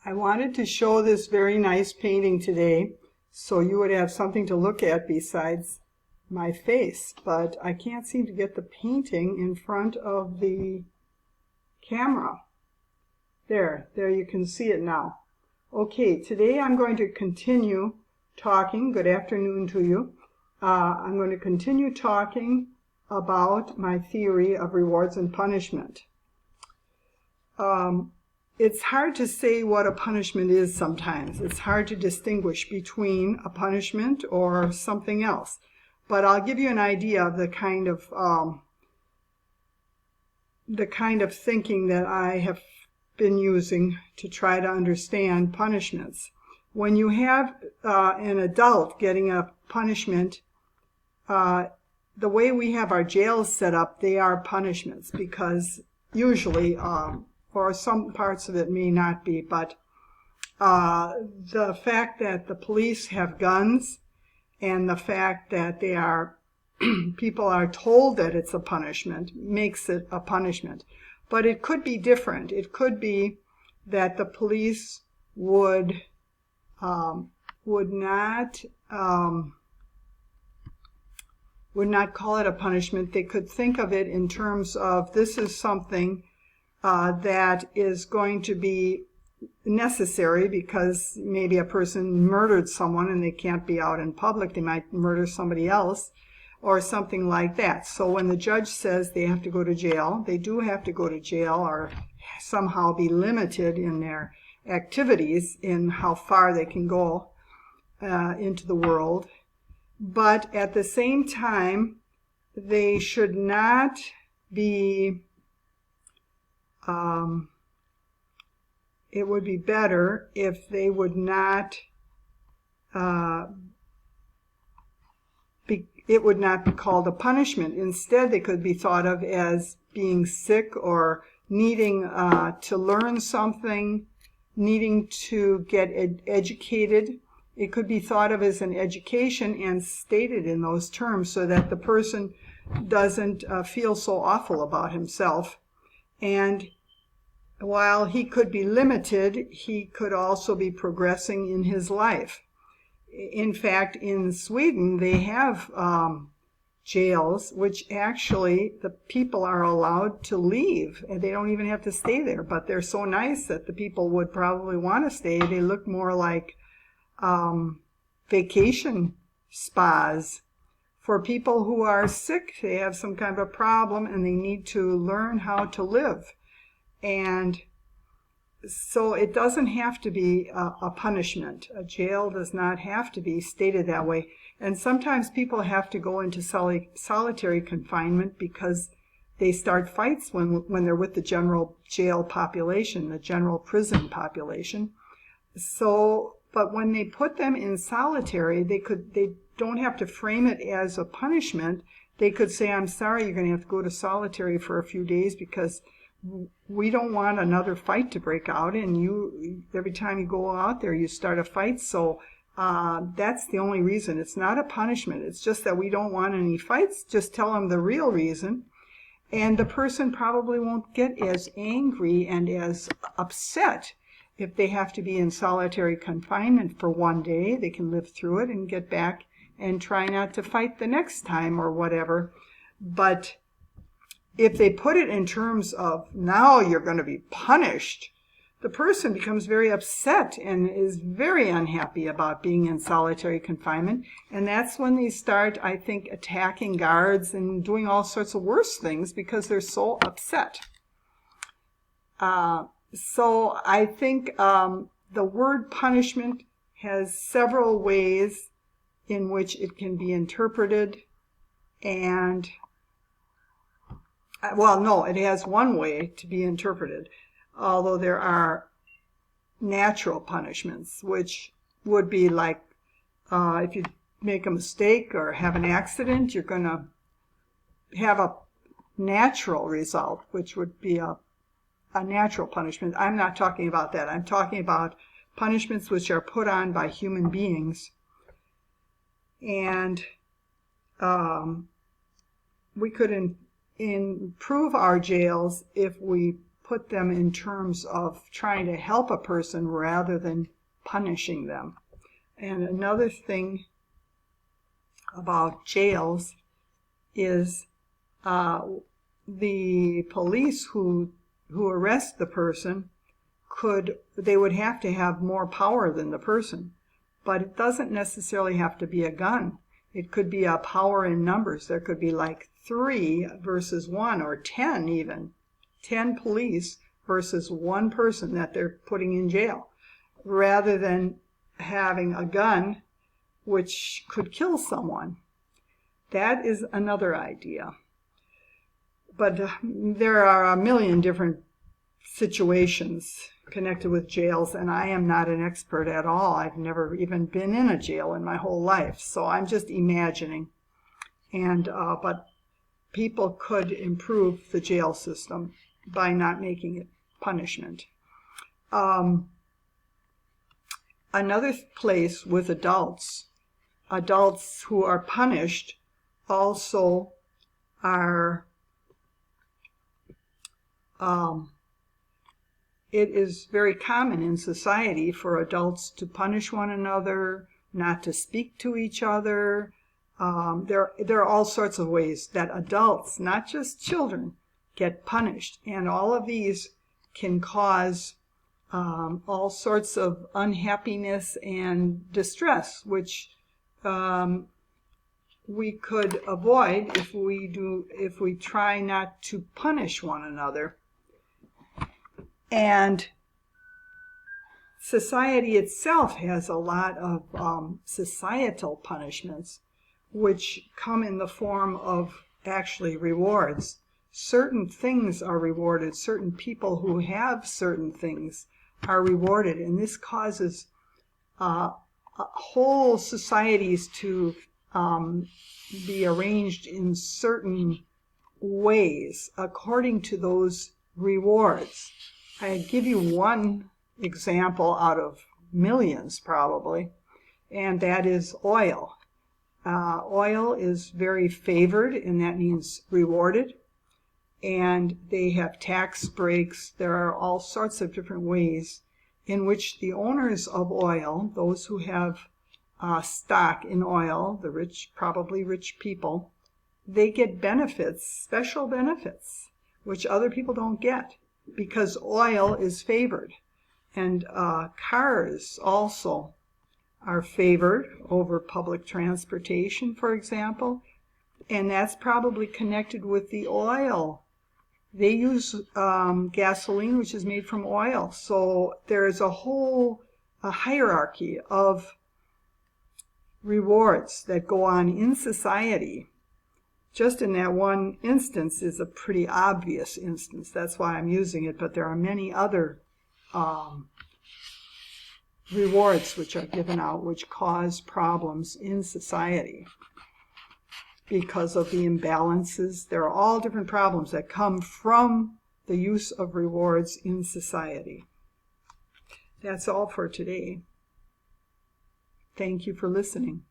I wanted to show this very nice painting today so you would have something to look at besides my face, but I can't seem to get the painting in front of the camera. There you can see it now. Okay, today I'm going to continue talking. Good afternoon to you. I'm going to continue talking about my theory of rewards and punishment. It's hard to say what a punishment is sometimes. It's hard to distinguish between a punishment or something else. But I'll give you an idea of the kind of thinking that I have been using to try to understand punishments. When you have an adult getting a punishment, the way we have our jails set up, they are punishments because usually, or some parts of it may not be, but the fact that the police have guns and the fact that they are people are told that it's a punishment makes it a punishment. But it could be different. It could be that the police would not call it a punishment. They could think of it in terms of this is something that is going to be necessary because maybe a person murdered someone and they can't be out in public. They might murder somebody else or something like that. So when the judge says they have to go to jail, they do have to go to jail or somehow be limited in their activities in how far they can go into the world. But at the same time, they should not be it would be better if they would not it would not be called a punishment. Instead, they could be thought of as being sick or needing to learn something, needing to get educated. It could be thought of as an education and stated in those terms so that the person doesn't feel so awful about himself. And while he could be limited, he could also be progressing in his life. In fact, in Sweden, they have jails, which actually the people are allowed to leave. And they don't even have to stay there, but they're so nice that the people would probably want to stay. They look more like vacation spas for people who are sick. They have some kind of a problem and they need to learn how to live. And so it doesn't have to be a punishment. A jail does not have to be stated that way. And sometimes people have to go into solitary confinement because they start fights when they're with the general jail population, the general prison population. So, but when they put them in solitary, they don't have to frame it as a punishment. They could say, I'm sorry, you're going to have to go to solitary for a few days because we don't want another fight to break out, and you every time you go out there you start a fight. So that's the only reason. It's not a punishment. It's just that we don't want any fights. Just tell them the real reason, and the person probably won't get as angry and as upset if they have to be in solitary confinement for one day. They can live through it and get back and try not to fight the next time or whatever. But if they put it in terms of now you're going to be punished, the person becomes very upset and is very unhappy about being in solitary confinement. And that's when they start, I think, attacking guards and doing all sorts of worse things because they're so upset. So I think the word punishment has several ways in which it can be interpreted. And well, no, it has one way to be interpreted, although there are natural punishments, which would be like if you make a mistake or have an accident, you're going to have a natural result, which would be a natural punishment. I'm not talking about that. I'm talking about punishments which are put on by human beings. And we could improve our jails if we put them in terms of trying to help a person rather than punishing them. And another thing about jails is the police who arrest the person they would have to have more power than the person. But it doesn't necessarily have to be a gun. It could be a power in numbers. There could be like 3 versus 1 or 10 even. 10 police versus 1 person that they're putting in jail, rather than having a gun which could kill someone. That is another idea. But there are a million different situations connected with jails, and I am not an expert at all. I've never even been in a jail in my whole life, so I'm just imagining. But people could improve the jail system by not making it punishment. Another place with adults who are punished also are it is very common in society for adults to punish one another, not to speak to each other. There are all sorts of ways that adults, not just children, get punished. And all of these can cause all sorts of unhappiness and distress, which we could avoid if we try not to punish one another. And society itself has a lot of societal punishments, which come in the form of actually rewards. Certain things are rewarded. Certain people who have certain things are rewarded. And this causes whole societies to be arranged in certain ways according to those rewards. I give you one example out of millions probably, and that is oil. Oil is very favored, and that means rewarded, and they have tax breaks. There are all sorts of different ways in which the owners of oil, those who have stock in oil, the rich, probably rich people, they get benefits, special benefits, which other people don't get, because oil is favored. And cars also are favored over public transportation, for example, and that's probably connected with the oil. They use gasoline, which is made from oil, so there's a whole hierarchy of rewards that go on in society. Just in that one instance is a pretty obvious instance. That's why I'm using it, but there are many other rewards which are given out which cause problems in society because of the imbalances. There are all different problems that come from the use of rewards in society. That's all for today. Thank you for listening.